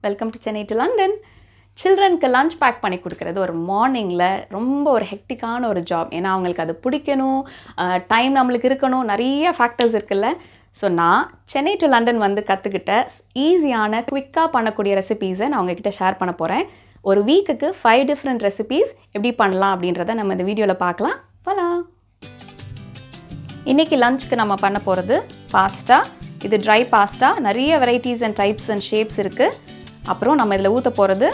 Welcome to Chennai to London. சில்ட்ரனுக்கு lunch pack பண்ணி கொடுக்குறது ஒரு மார்னிங்கில் ரொம்ப ஒரு ஹெக்டிக்கான ஒரு ஜாப். ஏன்னா அவங்களுக்கு அது பிடிக்கணும், டைம் நம்மளுக்கு இருக்கணும், நிறைய ஃபேக்டர்ஸ் இருக்குல்ல. ஸோ நான் சென்னை டு லண்டன் வந்து கற்றுக்கிட்ட ஈஸியான குவிக்காக பண்ணக்கூடிய ரெசிபீஸை நான் உங்ககிட்ட ஷேர் பண்ண போகிறேன். ஒரு வீக்குக்கு 5 டிஃப்ரெண்ட் ரெசிபீஸ் எப்படி பண்ணலாம் அப்படின்றத நம்ம இந்த வீடியோவில் பார்க்கலாம். போகலாம். இன்றைக்கி லஞ்சுக்கு நம்ம பண்ண போகிறது பாஸ்தா. இது ட்ரை பாஸ்தா, நிறைய varieties and types and shapes இருக்குது. அப்புறம் நம்ம இதில் ஊற்ற போகிறது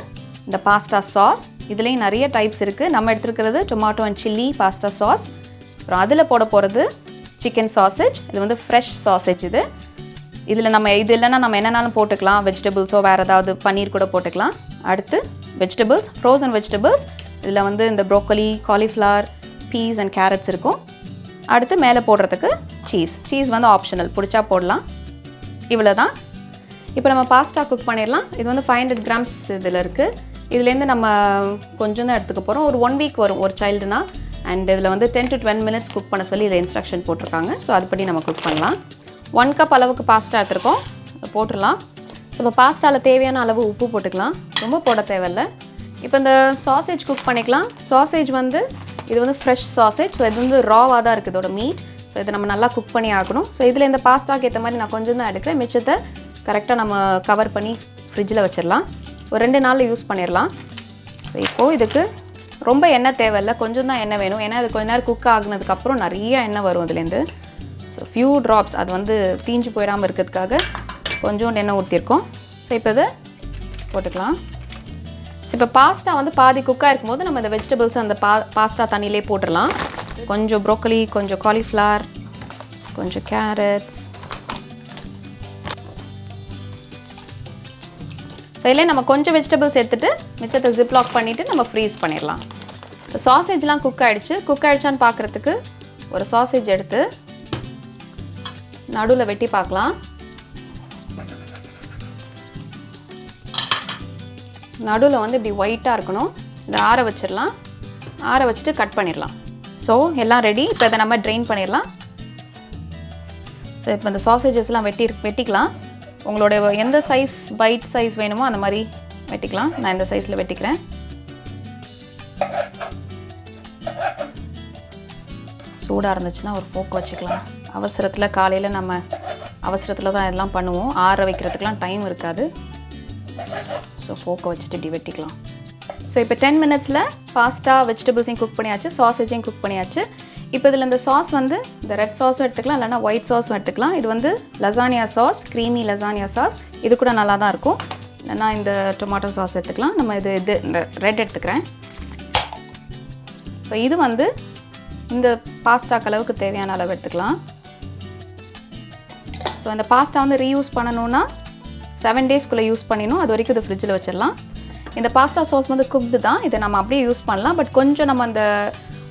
இந்த பாஸ்தா சாஸ். இதுலேயும் நிறைய டைப்ஸ் இருக்குது. நம்ம எடுத்துருக்கிறது tomato and chilli pasta sauce. அப்புறம் அதில் போட போகிறது சிக்கன் சாசேஜ். இது வந்து ஃப்ரெஷ் சாசேஜ். இதில் நம்ம இது இல்லைன்னா நம்ம என்னென்னாலும் போட்டுக்கலாம். வெஜிடபிள்ஸோ வேறு ஏதாவது பன்னீர் கூட போட்டுக்கலாம். அடுத்து வெஜிடபிள்ஸ், ஃப்ரோசன் வெஜிடபிள்ஸ். இதில் வந்து இந்த broccoli, cauliflower, peas and carrots இருக்கும். அடுத்து மேலே போடுறதுக்கு சீஸ் வந்து ஆப்ஷனல், பிடிச்சா போடலாம். இவ்வளோ தான். இப்போ நம்ம பாஸ்தா குக் பண்ணிடலாம். இது வந்து 500 கிராம்ஸ் இதில் இருக்குது. இதுலேருந்து நம்ம கொஞ்சம் தான் எடுத்துக்க போகிறோம். ஒரு 1 வீக் வரும் ஒரு சைல்டுனா. அண்ட் இதில் வந்து 10 to 12 minutes குக் பண்ண சொல்லி இதில் இன்ஸ்ட்ரக்ஷன் போட்டிருக்காங்க. ஸோ அதுபடி நம்ம குக் பண்ணலாம். 1 கப் அளவுக்கு பாஸ்தா எடுத்துருக்கோம், போட்டுடலாம். ஸோ இப்போ பாஸ்தாவில் தேவையான அளவு உப்பு போட்டுக்கலாம், ரொம்ப போட தேவையில்லை. இப்போ இந்த சாசேஜ் குக் பண்ணிக்கலாம். சாசேஜ் வந்து இது வந்து ஃப்ரெஷ் சாசேஜ். ஸோ இது வந்து ராவாக தான் இருக்குது இதோட மீட். ஸோ இதை நம்ம நல்லா குக் பண்ணி ஆகணும். ஸோ இதில் இந்த பாஸ்தாக்கு ஏற்ற மாதிரி நான் கொஞ்சம் தான் எடுக்கிறேன். மிச்சத்தை கரெக்டாக நம்ம கவர் பண்ணி ஃப்ரிட்ஜில் வச்சிடலாம். ஒரு 2 நாளில் யூஸ் பண்ணிடலாம். ஸோ இப்போது இதுக்கு ரொம்ப எண்ணெய் தேவையில்லை, கொஞ்சம் தான் எண்ணெய் வேணும். ஏன்னா அது கொஞ்ச நேரம் குக் ஆகுனதுக்கப்புறம் நிறைய எண்ணெய் வரும் இதுலேருந்து. ஸோ ஃபியூ ட்ராப்ஸ், அது வந்து தீஞ்சு போயிடாமல் இருக்கிறதுக்காக கொஞ்சோண்டு எண்ணெய் ஊற்றிருக்கோம். ஸோ இப்போ இதை போட்டுக்கலாம். ஸோ இப்போ பாஸ்தா வந்து பாதி குக்காக இருக்கும்போது நம்ம இந்த வெஜிடபிள்ஸ் அந்த பாஸ்தா தண்ணியிலே போட்டுடலாம். கொஞ்சம் ப்ரோக்கலி, கொஞ்சம் காலிஃப்ளவர், கொஞ்சம் கேரட்ஸ். ஸோ இதில் நம்ம கொஞ்சம் வெஜிடபிள்ஸ் எடுத்துகிட்டு மிச்சத்தை ஜிப்லாக் பண்ணிவிட்டு நம்ம ஃப்ரீஸ் பண்ணிடலாம். இப்போ சாசேஜ்லாம் குக் ஆகிடுச்சான்னு பார்க்குறதுக்கு ஒரு சாசேஜ் எடுத்து நடுவில் வெட்டி பார்க்கலாம். நடுவில் வந்து இப்படி ஒயிட்டாக இருக்கணும். இதை ஆற வச்சிடலாம். ஆற வச்சுட்டு கட் பண்ணிடலாம். ஸோ எல்லாம் ரெடி. இப்போ இதை நம்ம ட்ரெயின் பண்ணிடலாம். ஸோ இப்போ இந்த சாசேஜஸ்லாம் வெட்டிக்கலாம். உங்களோட எந்த சைஸ் பைட் சைஸ் வேணுமோ அந்த மாதிரி வெட்டிக்கலாம். நான் இந்த சைஸில் வெட்டிக்கிறேன். சூடாக இருந்துச்சுன்னா ஒரு ஃபோக் வச்சுக்கலாம். அவசரத்தில் காலையில் நம்ம அவசரத்தில் தான் இதெல்லாம் பண்ணுவோம். ஆற வைக்கிறதுக்கெலாம் டைம் இருக்காது. ஸோ ஃபோக்கை வச்சுட்டு இப்படி வெட்டிக்கலாம். ஸோ இப்போ 10 minutesல பாஸ்தா வெஜிடபிள்ஸையும் குக் பண்ணியாச்சு, சாசேஜையும் குக் பண்ணியாச்சு. இப்போ இதில் இந்த சாஸ் வந்து இந்த ரெட் சாஸும் எடுத்துக்கலாம், இல்லைனா ஒயிட் சாஸும் எடுத்துக்கலாம். இது வந்து lasagne sauce, creamy lasagne sauce. இது கூட நல்லா தான் இருக்கும். இல்லைனா இந்த டொமாட்டோ சாஸ் எடுத்துக்கலாம். நம்ம இது இந்த ரெட் எடுத்துக்கிறேன். ஸோ இது வந்து இந்த பாஸ்தாக்கு அளவுக்கு தேவையான அளவு எடுத்துக்கலாம். ஸோ இந்த பாஸ்தா வந்து ரீயூஸ் பண்ணணுன்னா 7 daysக்குள்ளே யூஸ் பண்ணிடணும். அது வரைக்கும் இது ஃப்ரிட்ஜில் வச்சிடலாம். இந்த பாஸ்தா சாஸ் வந்து குக்டு தான், இதை நம்ம அப்படியே யூஸ் பண்ணலாம். பட் கொஞ்சம் நம்ம அந்த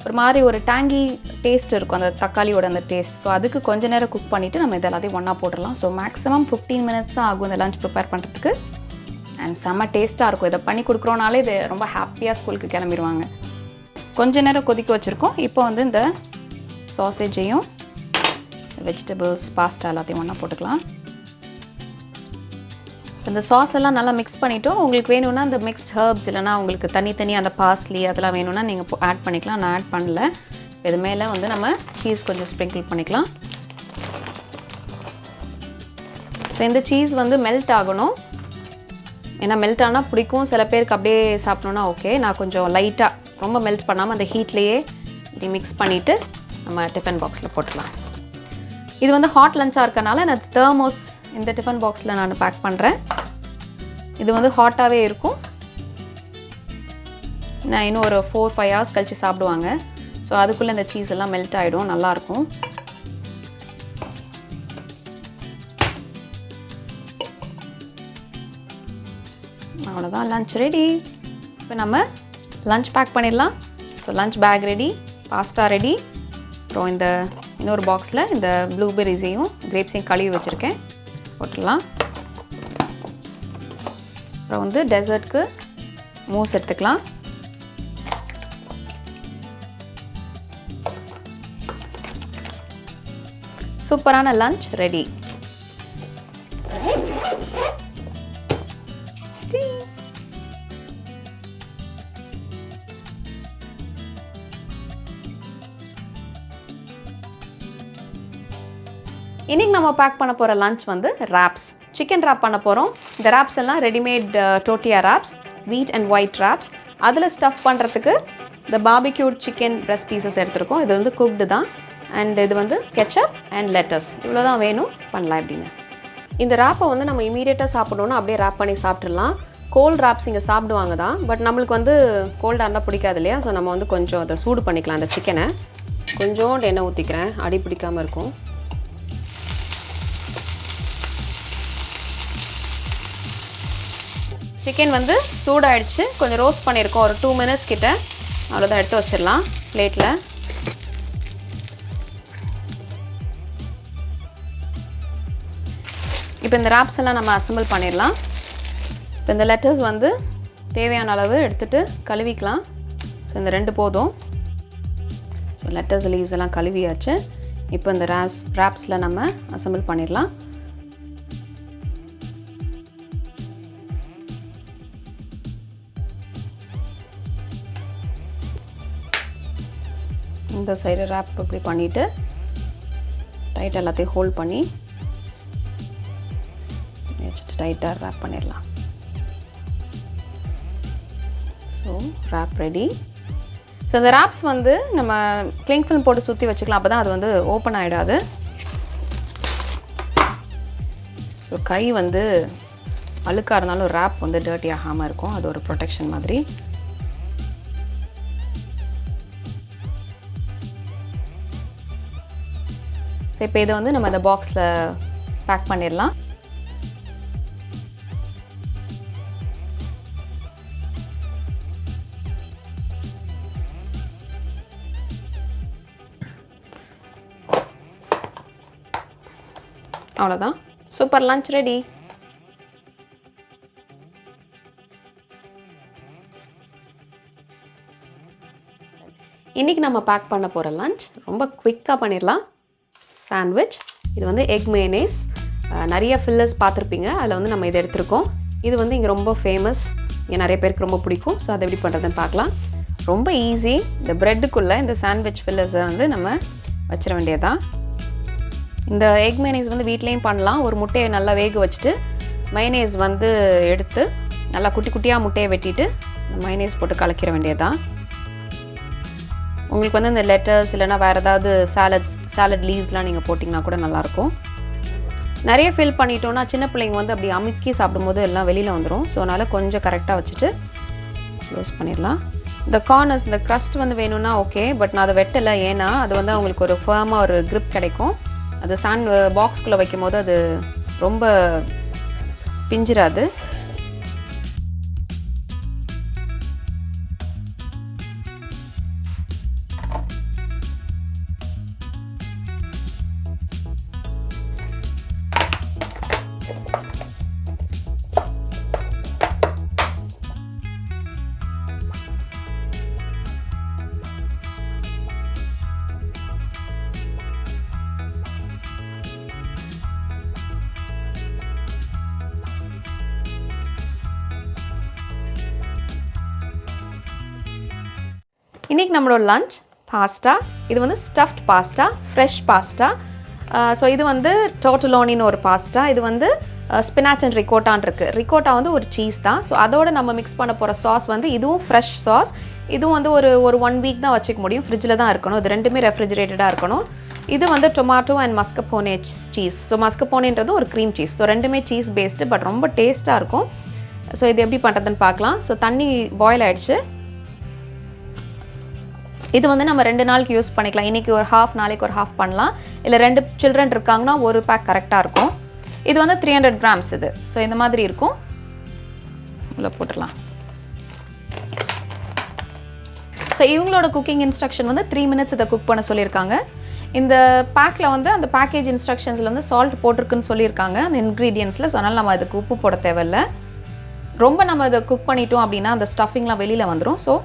ஒரு மாதிரி ஒரு டேங்கி டேஸ்ட் இருக்கும், அந்த தக்காளியோட அந்த டேஸ்ட். ஸோ அதுக்கு கொஞ்சம் நேரம் குக் பண்ணிவிட்டு நம்ம இது எல்லாத்தையும் ஒன்றா போட்டுடலாம். ஸோ மேக்ஸிமம் 15 minutes தான் ஆகும் இந்த லஞ்ச் ப்ரிப்பேர் பண்ணுறதுக்கு. அண்ட் செம்ம டேஸ்ட்டாக இருக்கும். இதை பண்ணி கொடுக்குறோனாலே இது ரொம்ப ஹாப்பியாக ஸ்கூலுக்கு கிளம்பிடுவாங்க. கொஞ்ச நேரம் கொதிக்க வச்சுருக்கோம். இப்போ வந்து இந்த சாசேஜையும் வெஜிடபிள்ஸ் பாஸ்தா எல்லாத்தையும் ஒன்றா போட்டுக்கலாம். இந்த சாஸ் எல்லாம் நல்லா மிக்ஸ் பண்ணிவிட்டோம். உங்களுக்கு வேணும்னா இந்த மிக்ஸ்ட் ஹர்ப்ஸ், இல்லைனா உங்களுக்கு தனித்தனி அந்த பார்ஸ்லி அதெல்லாம் வேணும்னா நீங்கள் ஆட் பண்ணிக்கலாம். நான் ஆட் பண்ணல. இது மேலே வந்து நம்ம சீஸ் கொஞ்சம் ஸ்ப்ரிங்கிள் பண்ணிக்கலாம். ஸோ இந்த சீஸ் வந்து மெல்ட் ஆகணும். ஏன்னா மெல்ட் ஆனால் பிடிக்கும் சில பேருக்கு, அப்படியே சாப்பிட்ணுன்னா ஓகே. நான் கொஞ்சம் லைட்டாக, ரொம்ப மெல்ட் பண்ணாமல் அந்த ஹீட்லேயே இப்படி மிக்ஸ் பண்ணிவிட்டு நம்ம டிஃபன் பாக்ஸில் போட்டுடலாம். இது வந்து ஹாட் லஞ்சாக இருக்கனால நான் தெர்மோஸ் இந்த டிஃபன் பாக்ஸில் நான் பேக் பண்ணுறேன். இது வந்து ஹாட்டாகவே இருக்கும். நான் இன்னும் ஒரு 4-5 hours கழித்து சாப்பிடுவாங்க. ஸோ அதுக்குள்ளே இந்த சீஸ் எல்லாம் மெல்ட் ஆகிடும், நல்லாயிருக்கும். அவ்வளோதான், லஞ்ச் ரெடி. இப்போ நம்ம லஞ்ச் பேக் பண்ணிடலாம். So lunch pack ready, pasta ready. அப்புறம் இந்த இன்னொரு பாக்ஸில் இந்த ப்ளூபெரிஸையும் கிரேப்ஸையும் கழுவி வச்சுருக்கேன், போட்டுடலாம். அப்புறம் வந்து டெசர்ட்க்கு மூஸ் எடுத்துக்கலாம். சூப்பரான லஞ்ச் ரெடி. இன்றைக்கி நம்ம பேக் பண்ண போகிற லஞ்ச் வந்து ராப்ஸ். சிக்கன் ராப் பண்ண போகிறோம். இந்த ராப்ஸ் எல்லாம் readymade tortilla wraps, wheat and white wraps. அதில் ஸ்டஃப் பண்ணுறதுக்கு இந்த பார்பிக்யூட் சிக்கன் பிரஸ்ட் பீசஸ் எடுத்துருக்கோம். இது வந்து குக்டு தான். அண்ட் இது வந்து கெச்சப் அண்ட் லெட்டஸ். இவ்வளோ தான் வேணும், பண்ணலாம் எப்படின்னு. இந்த ராப்பை வந்து நம்ம இமீடியட்டாக சாப்பிடணுன்னா அப்படியே ராப் பண்ணி சாப்பிட்றலாம். கோல்ட் ராப்ஸ் இங்கே சாப்பிடுவாங்க தான், பட் நம்மளுக்கு வந்து கோல்டாக இருந்தால் பிடிக்காது இல்லையா? ஸோ நம்ம வந்து கொஞ்சம் அதை சூடு பண்ணிக்கலாம். அந்த சிக்கனை கொஞ்சோண்டு எண்ணெய் ஊற்றிக்கிறேன், அடி பிடிக்காமல் இருக்கும். சிக்கன் வந்து சூடாகிடுச்சு, கொஞ்சம் ரோஸ்ட் பண்ணியிருக்கோம் ஒரு 2 மினிட்ஸ் கிட்ட. அவ்வளோதான், எடுத்து வச்சிடலாம் பிளேட்டில். இப்போ இந்த ராப்ஸ் எல்லாம் நம்ம அசம்பிள் பண்ணிடலாம். இப்போ இந்த லெட்டர்ஸ் வந்து தேவையான அளவு எடுத்துகிட்டு கழுவிக்கலாம். ஸோ இந்த 2 போதும். ஸோ லெட்டர்ஸ் லீவ்ஸ் எல்லாம் கழுவியாச்சு. இப்போ இந்த ராப்ஸில் நம்ம அசம்பிள் பண்ணிடலாம். இந்த சைடு ராப் இப்படி பண்ணிவிட்டு டைட்டாக எல்லாத்தையும் ஹோல்ட் பண்ணி வச்சுட்டு டைட்டாக ராப் பண்ணிடலாம். So wrap ready. ஸோ இந்த ராப்ஸ் வந்து நம்ம கிளிங் ஃபில்ம் போட்டு சுற்றி வச்சுக்கலாம், அப்போ தான் அது வந்து ஓப்பன் ஆகிடாது. ஸோ கை வந்து அழுக்காக இருந்தாலும் ராப் வந்து டர்ட்டி ஆகாமல் இருக்கும், அது ஒரு ப்ரொடெக்ஷன் மாதிரி. ஸோ இப்போ இதை வந்து நம்ம இந்த பாக்ஸில் பேக் பண்ணிடலாம். அவ்வளோதான், சூப்பர் லஞ்ச் ரெடி. இன்றைக்கி நம்ம பேக் பண்ண போகிற லஞ்ச் ரொம்ப குவிக்காக பண்ணிடலாம். சாண்ட்விச். இது வந்து எக் மேனேஸ். நிறைய ஃபில்லர்ஸ் பார்த்துருப்பீங்க, அதில் வந்து நம்ம இதை எடுத்துருக்கோம். இது வந்து இங்கே ரொம்ப ஃபேமஸ், இங்கே நிறைய பேருக்கு ரொம்ப பிடிக்கும். ஸோ அதை எப்படி பண்ணுறதுன்னு பார்க்கலாம். ரொம்ப ஈஸி. இந்த ப்ரெட்டுக்குள்ளே இந்த சாண்ட்விச் ஃபில்லர்ஸை வந்து நம்ம வச்சிட வேண்டியதுதான். இந்த எக் மைனேஸ் வந்து வீட்லேயும் பண்ணலாம். ஒரு முட்டையை நல்லா வேக வச்சுட்டு மைனேஸ் வந்து எடுத்து நல்லா குட்டி குட்டியாக முட்டையை வெட்டிட்டு மைனேஸ் போட்டு கலக்கிற வேண்டியதுதான். உங்களுக்கு வந்து இந்த லெட்டர்ஸ் இல்லைனா வேறு ஏதாவது சாலட் லீவ்ஸ்லாம் நீங்கள் போட்டிங்கன்னா கூட நல்லாயிருக்கும். நிறைய ஃபில் பண்ணிட்டோன்னா சின்ன பிள்ளைங்க வந்து அப்படி அமுக்கி சாப்பிடும்போது எல்லாம் வெளியில் வந்துடும். ஸோ அதனால் கொஞ்சம் கரெக்டாக வச்சுட்டு க்ளோஸ் பண்ணிடலாம். இந்த கார்னர்ஸ், இந்த க்ரஸ்ட் வந்து வேணும்னா ஓகே, பட் நான் அதை வெட்டலை. ஏன்னா அது வந்து அவங்களுக்கு ஒரு ஃபர்மாக ஒரு க்ரிப் கிடைக்கும். அது பாக்ஸ்குள்ளே வைக்கும் போது அது ரொம்ப பிஞ்சிராது. இன்றைக்கி நம்மளோட லஞ்ச் பாஸ்தா. இது வந்து stuffed pasta, fresh pasta. So இது வந்து டோர்ட்டலோனின்னு ஒரு பாஸ்தா. இது வந்து ஸ்பினாச் அண்ட் ரிகோட்டான் இருக்குது. ரிகோட்டா வந்து ஒரு சீஸ் தான். ஸோ அதோடு நம்ம மிக்ஸ் பண்ண போகிற சாஸ் வந்து இதுவும் ஃப்ரெஷ் சாஸ். இதுவும் வந்து ஒரு 1 வீக் தான் வச்சுக்க முடியும், ஃப்ரிட்ஜில் தான் இருக்கணும். இது ரெண்டுமே ரெஃப்ரிஜரேட்டடாக இருக்கணும். இது வந்து டொமாட்டோ அண்ட் மஸ்கப்போனே சீஸ். ஸோ மஸ்கப்போனேன்றது ஒரு க்ரீம் சீஸ். ஸோ ரெண்டுமே சீஸ் பேஸ்டு, பட் ரொம்ப டேஸ்ட்டாக இருக்கும். ஸோ இது எப்படி பண்ணுறதுன்னு பார்க்கலாம். ஸோ தண்ணி பாயில் ஆகிடுச்சு. இது வந்து நம்ம 2 நாளைக்கு யூஸ் பண்ணிக்கலாம். இன்றைக்கி ஒரு ஹாஃப், நாளைக்கு ஒரு ஹாஃப் பண்ணலாம். இல்லை 2 சில்ட்ரன் இருக்காங்கன்னா ஒரு பேக் கரெக்டாக இருக்கும். இது வந்து 300 கிராம்ஸ் இது. ஸோ இந்த மாதிரி இருக்கும். உள்ள போட்டுடலாம். ஸோ இவங்களோட குக்கிங் இன்ஸ்ட்ரக்ஷன் வந்து 3 மினிட்ஸ் இதை குக் பண்ண சொல்லியிருக்காங்க. இந்த பேக்கில் வந்து அந்த பேக்கேஜ் இன்ஸ்ட்ரக்ஷன்ஸில் வந்து சால்ட் போட்டிருக்குன்னு சொல்லியிருக்காங்க அந்த இன்க்ரீடியன்ஸில். ஸோ அதனால் நம்ம அதுக்கு உப்பு போட தேவையில்லை. ரொம்ப நம்ம இதை குக் பண்ணிட்டோம் அப்படின்னா அந்த ஸ்டஃபிங்லாம் வெளியில் வந்துடும். ஸோ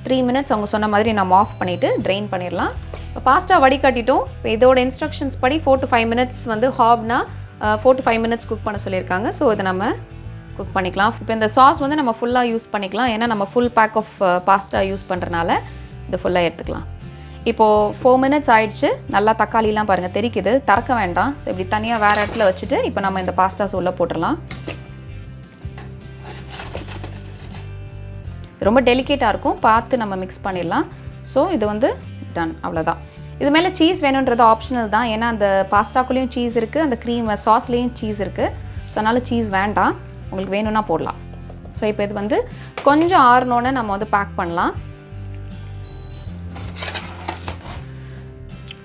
3 மினிட்ஸ் அவங்க சொன்ன மாதிரி நம்ம ஆஃப் பண்ணிவிட்டு ட்ரெயின் பண்ணிடலாம். இப்போ பாஸ்தா வடிகட்டிட்டோம். இப்போ இதோட இன்ஸ்ட்ரக்ஷன்ஸ் படி 4 to 5 மினிட்ஸ் வந்து ஹாப்னா 4 to 5 மினிட்ஸ் குக் பண்ண சொல்லியிருக்காங்க. ஸோ இதை நம்ம குக் பண்ணிக்கலாம். இப்போ இந்த சாஸ் வந்து நம்ம ஃபுல்லாக யூஸ் பண்ணிக்கலாம். ஏன்னா நம்ம full pack of pasta use பண்ணுறனால இதை ஃபுல்லாக எடுத்துக்கலாம். இப்போது 4 minutes ஆயிடுச்சு. நல்லா தக்காளிலாம் பாருங்கள் தெரிக்குது, திறக்க வேண்டாம். ஸோ இப்படி தனியாக வேறு இடத்துல வச்சுட்டு இப்போ நம்ம இந்த பாஸ்டாஸ் உள்ளே போட்டுடலாம். ரொம்ப டெலிகேட்டாக இருக்கும், பார்த்து நம்ம மிக்ஸ் பண்ணிடலாம். ஸோ இது வந்து டன், அவ்வளோதான். இது மேலே சீஸ் வேணுன்றது ஆப்ஷனல் தான், ஏன்னா அந்த பாஸ்டாக்குள்ளேயும் சீஸ் இருக்குது, அந்த க்ரீம் சாஸ்லேயும் சீஸ் இருக்குது. ஸோ அதனால் சீஸ் வேண்டாம், உங்களுக்கு வேணும்னா போடலாம். ஸோ இப்போ இது வந்து கொஞ்சம் ஆறணுன்னு நம்ம வந்து பேக் பண்ணலாம்.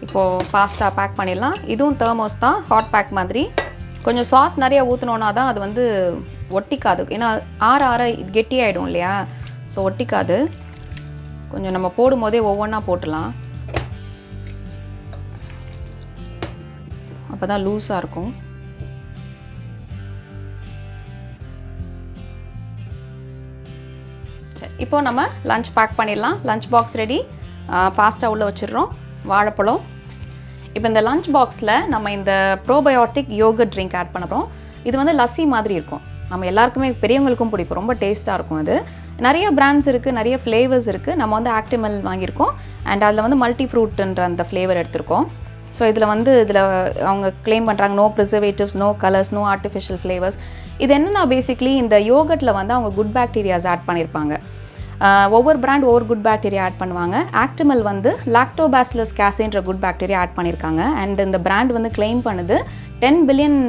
இப்போது பாஸ்டா பேக் பண்ணிடலாம். இதுவும் தெர்மோஸ் தான், ஹாட் பேக் மாதிரி. கொஞ்சம் சாஸ் நிறையா ஊற்றினோன்னா தான் அது வந்து ஒட்டிக்காது, ஏன்னா ஆற கெட்டியாயிடும் இல்லையா, ஸோ ஒட்டிக்காது. கொஞ்சம் நம்ம போடும் போதே ஒவ்வொன்றா போட்டுடலாம், அப்போ தான் லூஸாக இருக்கும். சரி, இப்போ நம்ம லஞ்ச் பேக் பண்ணிடலாம். Lunch box ready. பாஸ்டா உள்ளே வச்சிடுறோம். வாழைப்பழம். இப்போ இந்த லஞ்ச் பாக்ஸில் நம்ம இந்த ப்ரோபயோட்டிக் யோகர்ட் ட்ரிங்க் ஆட் பண்ண போகிறோம். இது வந்து லஸ்ஸி மாதிரி இருக்கும், நம்ம எல்லாருக்குமே பெரியவங்களுக்கும் பிடிக்கும், ரொம்ப டேஸ்ட்டாக இருக்கும். இது நிறைய பிராண்ட்ஸ் இருக்குது, நிறைய ஃப்ளேவர்ஸ் இருக்குது. நம்ம வந்து ஆக்டிமல் வாங்கியிருக்கோம், அண்ட் அதில் வந்து மல்டி ஃப்ரூட்ன்ற அந்த ஃப்ளேவர் எடுத்திருக்கோம். ஸோ இதில் வந்து அவங்க கிளைம் பண்ணுறாங்க no preservatives, no colours, no artificial flavours. இது என்னென்னா பேசிக்லி இந்த யோகர்ட்டில் வந்து அவங்க குட் பாக்டீரியாஸ் ஆட் பண்ணியிருப்பாங்க. ஒவ்வொரு பிராண்ட் ஒவ்வொரு குட் பாக்டீரியா ஆட் பண்ணுவாங்க. ஆக்டிமல் வந்து லாக்டோபாசிலஸ் கேசேன்ற குட் பாக்டீரியா ஆட் பண்ணியிருக்காங்க. அண்ட் இந்த பிராண்ட் வந்து கிளைம் பண்ணுது 10 பில்லியன்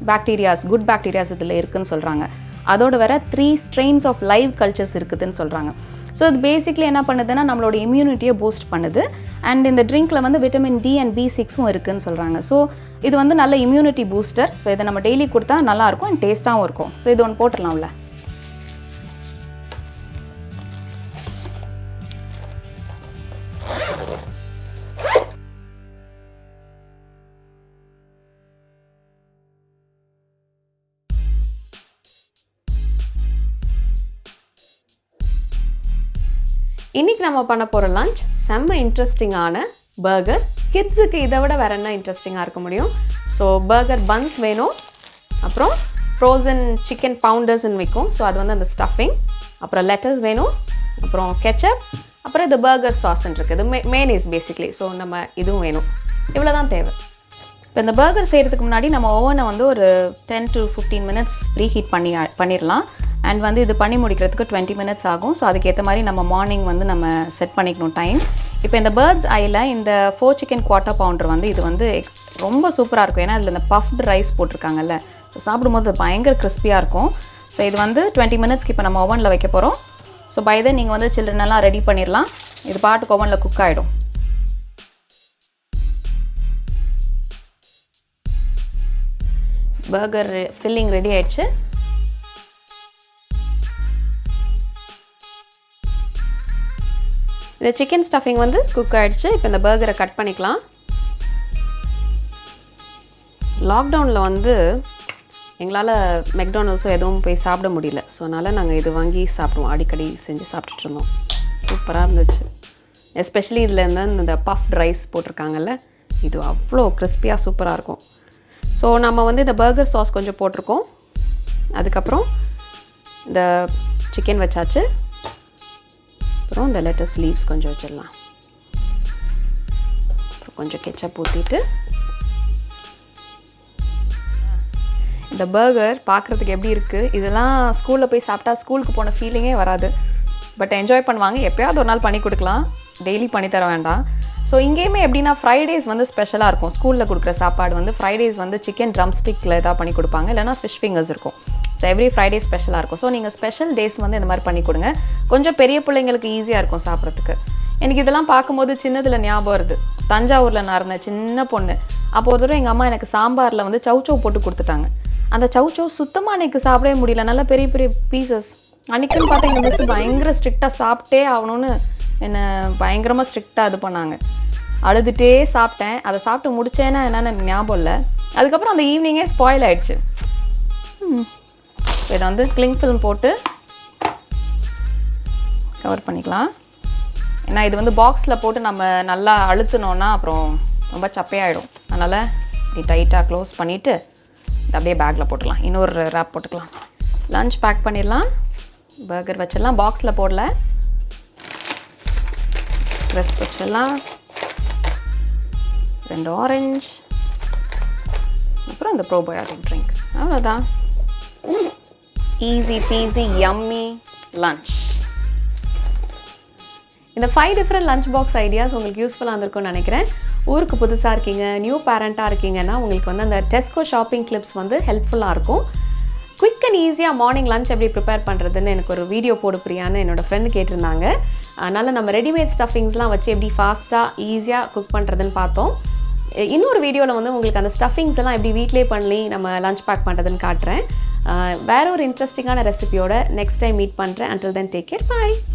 பாக்டீரியாஸ், குட் பாக்டீரியாஸ் இதில் இருக்குதுன்னு சொல்கிறாங்க. அதோட வர 3 strains ஆஃப் லைவ் கல்ச்சர்ஸ் இருக்குதுன்னு சொல்கிறாங்க. ஸோ இது பேசிக்லி என்ன பண்ணுதுன்னா நம்மளோட இம்யூனிட்டியை பூஸ்ட் பண்ணுது. அண்ட் இந்த ட்ரிங்க்கில் வந்து விட்டமின் D and B6 இருக்குதுன்னு சொல்கிறாங்க. ஸோ இது வந்து நல்ல இம்யூனிட்டி பூஸ்டர். ஸோ இதை நம்ம டெய்லி கொடுத்தா நல்லாயிருக்கும், அண்ட் டேஸ்ட்டாகவும் இருக்கும். ஸோ இது ஒன்று போட்டுடலாம்ல. இன்றைக்கி நம்ம பண்ண போகிற லஞ்ச் செம்ம இன்ட்ரெஸ்டிங்கான பர்கர். கிட்ஸுக்கு இதை விட வேறு என்ன இன்ட்ரெஸ்டிங்காக இருக்க முடியும். ஸோ பர்கர் பன்ஸ் வேணும், அப்புறம் ஃப்ரோசன் சிக்கன் பவுண்டர்ஸ்ன்னு விற்கும், ஸோ அது வந்து அந்த ஸ்டஃபிங், அப்புறம் லெட்டர்ஸ் வேணும், அப்புறம் கெச்சப், அப்புறம் இது பர்கர் சாஸ்ன்னு இருக்குது, இது மேனேஸ் பேசிக்லி. ஸோ நம்ம இதுவும் வேணும், இவ்வளோ தான் தேவை. இப்போ இந்த பர்கர் செய்கிறதுக்கு முன்னாடி நம்ம ஓவனை வந்து ஒரு 10 to 15 minutes ப்ரீஹீட் பண்ணிடலாம். அண்ட் வந்து இது பண்ணி முடிக்கிறதுக்கு 20 minutes ஆகும். ஸோ அதுக்கேற்ற மாதிரி நம்ம மார்னிங் வந்து நம்ம செட் பண்ணிக்கணும் டைம். இப்போ இந்த பேர்ட்ஸ் ஐயில் இந்த 4 chicken quarter pounder வந்து இது வந்து ரொம்ப சூப்பராக இருக்கும், ஏன்னா அதில் இந்த பஃப்டு ரைஸ் போட்டிருக்காங்கல்ல. ஸோ சாப்பிடும்போது பயங்கர கிறிஸ்பியாக இருக்கும். ஸோ இது வந்து 20 minutesக்கு இப்போ நம்ம ஓவனில் வைக்க போகிறோம். ஸோ பை தென் நீங்கள் வந்து சில்ட்ரனெல்லாம் ரெடி பண்ணிடலாம், இது பாட்டுக்கு ஓவனில் குக் ஆகிடும். பர்கர் ஃபில்லிங் ரெடி ஆயிடுச்சு. இந்த சிக்கன் ஸ்டஃபிங் வந்து குக் ஆகிடுச்சு. இப்போ இந்த பர்கரை கட் பண்ணிக்கலாம். லாக்டவுனில் வந்து எங்களால் மெக்டானல்ஸோ எதுவும் போய் சாப்பிட முடியல. ஸோ அதனால் நாங்கள் இது வாங்கி சாப்பிடுவோம், அடிக்கடி செஞ்சு சாப்பிட்டுட்டு இருந்தோம். சூப்பராக இருந்துச்சு. எஸ்பெஷலி இதில் இந்த பஃப்ட் ரைஸ் போட்டிருக்காங்கல்ல, இது அவ்வளோ கிறிஸ்பியாக சூப்பராக இருக்கும். ஸோ நம்ம வந்து இந்த பர்கர் சாஸ் கொஞ்சம் போட்டிருக்கோம், அதுக்கப்புறம் இந்த சிக்கன் வச்சாச்சு, அப்புறம் இந்த லெட்டஸ் லீவ்ஸ் கொஞ்சம் வச்சிடலாம், அப்புறம் கொஞ்சம் கெச்சப் ஊற்றிட்டு. இந்த பர்கர் பார்க்குறதுக்கு எப்படி இருக்குது, இதெல்லாம் ஸ்கூலில் போய் சாப்பிட்டா ஸ்கூலுக்கு போன ஃபீலிங்கே வராது, பட் என்ஜாய் பண்ணுவாங்க. எப்போயாவது ஒரு நாள் பண்ணி கொடுக்கலாம், டெய்லி பண்ணித்தர வேண்டாம். ஸோ இங்கேயுமே எப்படின்னா ஃப்ரைடேஸ் வந்து ஸ்பெஷலாக இருக்கும். ஸ்கூலில் கொடுக்குற சாப்பாடு வந்து ஃப்ரைடேஸ் வந்து சிக்கன் ட்ரம் ஸ்டிக்கில் எதாவது பண்ணி கொடுப்பாங்க, இல்லைனா ஃபிஷ் ஃபிங்கர்ஸ் இருக்கும். ஸோ எவ்ரி ஃப்ரைடே ஸ்பெஷலாக இருக்கும். ஸோ நீங்கள் ஸ்பெஷல் டேஸ் வந்து இந்த மாதிரி பண்ணி கொடுங்க, கொஞ்சம் பெரிய பிள்ளைங்களுக்கு ஈஸியாக இருக்கும் சாப்பிட்றதுக்கு. எனக்கு இதெல்லாம் பார்க்கும்போது சின்னதில் ஞாபகம் வருது. தஞ்சாவூரில் நான் இருந்தேன் சின்ன பொண்ணு. அப்போ ஒரு தடவை எங்கள் அம்மா எனக்கு சாம்பாரில் வந்து சவுச்சோ போட்டு கொடுத்துட்டாங்க. அந்த சவுச்சோ சுத்தமாக எனக்கு சாப்பிடவே முடியல, நல்லா பெரிய பெரிய பீசஸ். அன்றைக்குன்னு பார்த்தா எங்கள் மிஸ் பயங்கர ஸ்ட்ரிக்டாக சாப்பிட்டே ஆகணும்னு என்னை பயங்கரமாக ஸ்ட்ரிக்டாக இது பண்ணாங்க. அழுதுகிட்டே சாப்பிட்டேன். அதை சாப்பிட்டு முடித்தேன்னா என்னென்னு எனக்கு ஞாபகம் இல்லை. அதுக்கப்புறம் அந்த ஈவினிங்கே ஸ்பாயில் ஆகிடுச்சு. இதை வந்து கிளிங் ஃபில்ம் போட்டு கவர் பண்ணிக்கலாம். ஏன்னா இது வந்து பாக்ஸில் போட்டு நம்ம நல்லா அழுத்தினோன்னா அப்புறம் ரொம்ப சப்பையாகிடும். அதனால் இப்படி டைட்டாக க்ளோஸ் பண்ணிவிட்டு இதை அப்படியே பேக்கில் போட்டுக்கலாம். இன்னொரு ரேப் போட்டுக்கலாம். லஞ்ச் பேக் பண்ணிடலாம். பர்கர் வச்சிடலாம். பாக்ஸில் போடல. ரெஸ்ட் வச்சிடலாம். 2 ஆரஞ்சு, அப்புறம் இந்த ப்ரோபயோட்டிக் ட்ரிங்க். அவ்வளோதான். Easy peasy yummy lunch. இந்த 5 டிஃப்ரெண்ட் லஞ்ச் பாக்ஸ் ஐடியாஸ் உங்களுக்கு யூஸ்ஃபுல்லாக இருந்திருக்கும்னு நினைக்கிறேன். ஊருக்கு புதுசாக இருக்கீங்க, நியூ பேரண்ட்டாக இருக்கீங்கன்னா உங்களுக்கு வந்து அந்த டெஸ்கோ ஷாப்பிங் கிளிப்ஸ் வந்து ஹெல்ப்ஃபுல்லாக இருக்கும். குயிக் அண்ட் ஈஸியாக மார்னிங் லஞ்ச் எப்படி ப்ரிப்பேர் பண்ணுறதுன்னு எனக்கு ஒரு வீடியோ போடு பிரியான்னு என்னோடய ஃப்ரெண்டு கேட்டிருந்தாங்க. அதனால் நம்ம ரெடிமேட் ஸ்டஃபிங்ஸ்லாம் வச்சு எப்படி ஃபாஸ்ட்டாக ஈஸியாக குக் பண்ணுறதுன்னு பார்த்தோம். இன்னொரு வீடியோவில் வந்து உங்களுக்கு அந்த ஸ்டஃபிங்ஸ் எல்லாம் எப்படி வீட்டிலே பண்ணி நம்ம லஞ்ச் பேக் பண்ணுறதுன்னு காட்டுறேன். வேற ஒரு இன்ட்ரெஸ்டிங்கான ரெசிபியோட நெக்ஸ்ட் டைம் மீட் பண்ணுறேன். until then take care, bye.